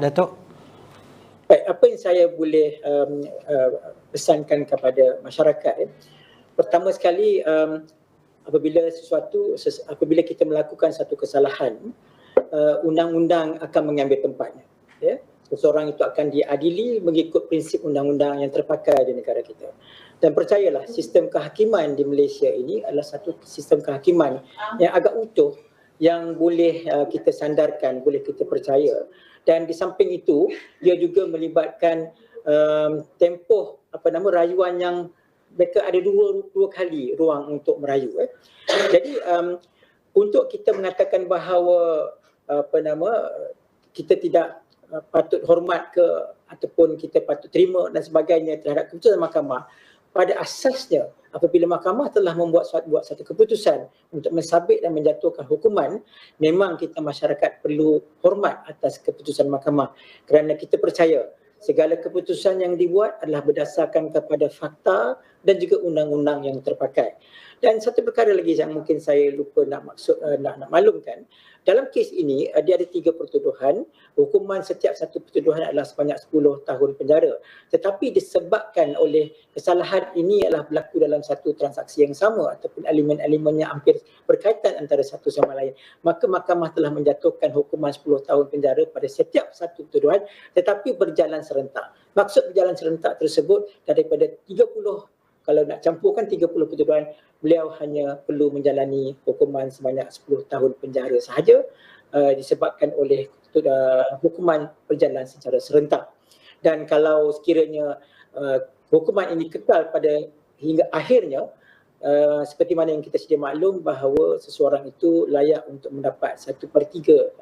Datuk? Baik, apa yang saya boleh pesankan kepada masyarakat pertama sekali apabila kita melakukan satu kesalahan, undang-undang akan mengambil tempatnya, ya. Seseorang itu akan diadili mengikut prinsip undang-undang yang terpakai di negara kita. Dan percayalah, sistem kehakiman di Malaysia ini adalah satu sistem kehakiman yang agak utuh, yang boleh kita sandarkan, boleh kita percaya. Dan di samping itu, dia juga melibatkan tempoh rayuan yang mereka ada dua kali ruang untuk merayu. Jadi untuk kita mengatakan bahawa kita tidak patut hormat ke ataupun kita patut terima dan sebagainya terhadap keputusan mahkamah, pada asasnya apabila mahkamah telah membuat satu keputusan untuk mensabit dan menjatuhkan hukuman, memang kita masyarakat perlu hormat atas keputusan mahkamah, kerana kita percaya segala keputusan yang dibuat adalah berdasarkan kepada fakta dan juga undang-undang yang terpakai. Dan satu perkara lagi yang mungkin saya lupa nak maklumkan, dalam kes ini dia ada 3 pertuduhan. Hukuman setiap satu pertuduhan adalah sebanyak 10 tahun penjara. Tetapi disebabkan oleh kesalahan ini adalah berlaku dalam satu transaksi yang sama ataupun elemen-elemennya hampir berkaitan antara satu sama lain, maka mahkamah telah menjatuhkan hukuman 10 tahun penjara pada setiap satu pertuduhan, tetapi berjalan serentak. Maksud berjalan serentak tersebut, daripada 30, kalau nak campurkan 30 pertuduhan, beliau hanya perlu menjalani hukuman sebanyak 10 tahun penjara sahaja, disebabkan oleh hukuman berjalan secara serentak. Dan kalau sekiranya hukuman ini kekal pada hingga akhirnya, seperti mana yang kita sedia maklum bahawa seseorang itu layak untuk mendapat 1/3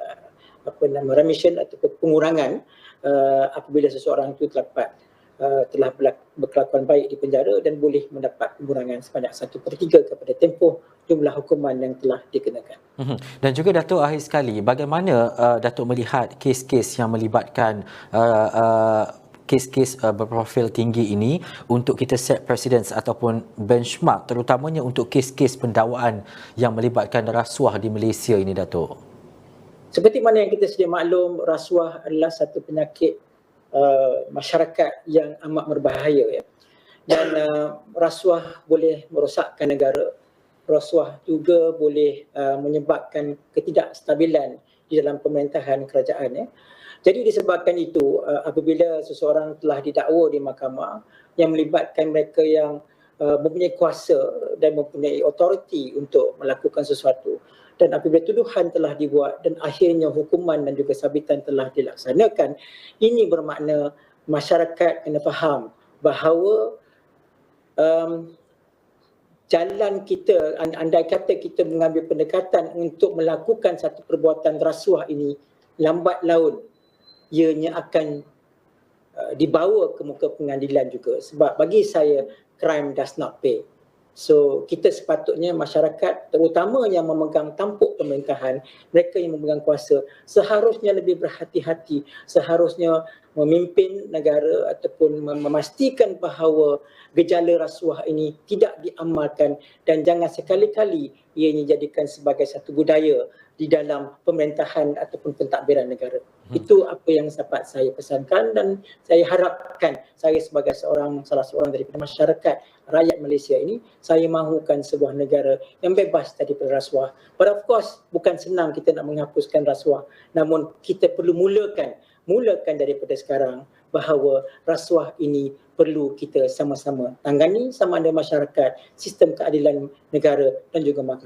remission ataupun pengurangan apabila seseorang itu telah berkelakuan baik di penjara dan boleh mendapat pengurangan sebanyak 1/3 kepada tempoh jumlah hukuman yang telah dikenakan. Dan juga Datuk, akhir sekali, bagaimana Datuk melihat kes-kes yang melibatkan kes-kes berprofil tinggi ini untuk kita set precedence ataupun benchmark, terutamanya untuk kes-kes pendakwaan yang melibatkan rasuah di Malaysia ini, Datuk? Seperti mana yang kita sedia maklum, rasuah adalah satu penyakit masyarakat yang amat berbahaya, ya. Dan rasuah boleh merosakkan negara. Rasuah juga boleh menyebabkan ketidakstabilan di dalam pemerintahan kerajaan, ya. Jadi disebabkan itu, apabila seseorang telah didakwa di mahkamah yang melibatkan mereka yang mempunyai kuasa dan mempunyai authority untuk melakukan sesuatu, dan apabila tuduhan telah dibuat dan akhirnya hukuman dan juga sabitan telah dilaksanakan, ini bermakna masyarakat kena faham bahawa jalan kita, andai kata kita mengambil pendekatan untuk melakukan satu perbuatan rasuah ini, lambat laun ianya akan dibawa ke muka pengadilan juga. Sebab bagi saya, crime does not pay. So kita sepatutnya, masyarakat terutama yang memegang tampuk pemerintahan, mereka yang memegang kuasa, seharusnya lebih berhati-hati, seharusnya memimpin negara ataupun memastikan bahawa gejala rasuah ini tidak diamalkan dan jangan sekali-kali ianya dijadikan sebagai satu budaya di dalam pemerintahan ataupun pentadbiran negara. Itu apa yang dapat saya pesankan, dan saya harapkan saya sebagai salah seorang daripada masyarakat rakyat Malaysia ini, saya mahukan sebuah negara yang bebas daripada rasuah. But of course, bukan senang kita nak menghapuskan rasuah, namun kita perlu mulakan daripada sekarang bahawa rasuah ini perlu kita sama-sama tangani, sama ada masyarakat, sistem keadilan negara dan juga mahkamah.